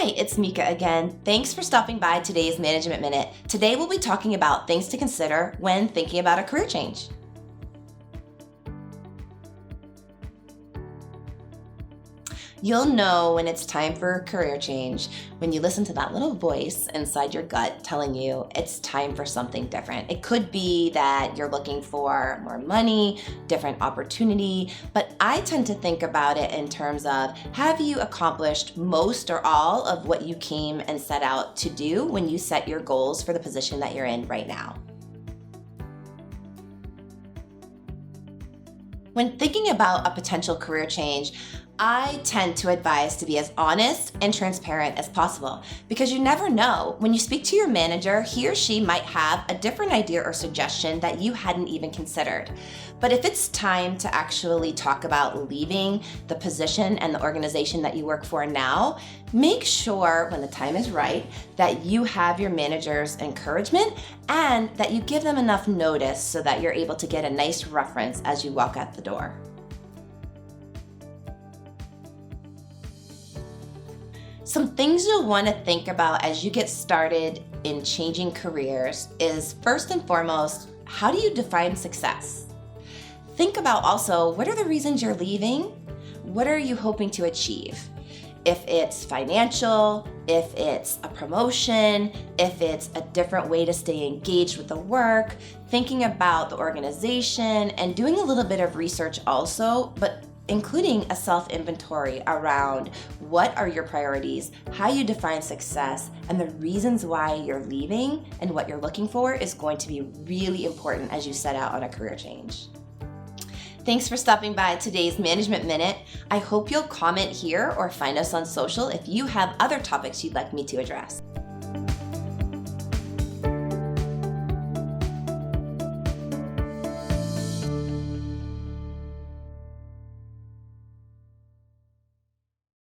Hi, it's Mika again. Thanks for stopping by today's Management Minute. Today we'll be talking about things to consider when thinking about a career change. You'll know when it's time for a career change when you listen to that little voice inside your gut telling you it's time for something different. It could be that you're looking for more money, different opportunity, but I tend to think about it in terms of, have you accomplished most or all of what you came and set out to do when you set your goals for the position that you're in right now? When thinking about a potential career change, I tend to advise to be as honest and transparent as possible because you never know. When you speak to your manager, he or she might have a different idea or suggestion that you hadn't even considered. But if it's time to actually talk about leaving the position and the organization that you work for now, make sure when the time is right that you have your manager's encouragement and that you give them enough notice so that you're able to get a nice reference as you walk out the door. Some things you'll want to think about as you get started in changing careers is, first and foremost, how do you define success? Think about also, what are the reasons you're leaving? What are you hoping to achieve? If it's financial, if it's a promotion, if it's a different way to stay engaged with the work, thinking about the organization and doing a little bit of research also, but including a self-inventory around what are your priorities, how you define success, and the reasons why you're leaving and what you're looking for is going to be really important as you set out on a career change. Thanks for stopping by today's Management Minute. I hope you'll comment here or find us on social if you have other topics you'd like me to address.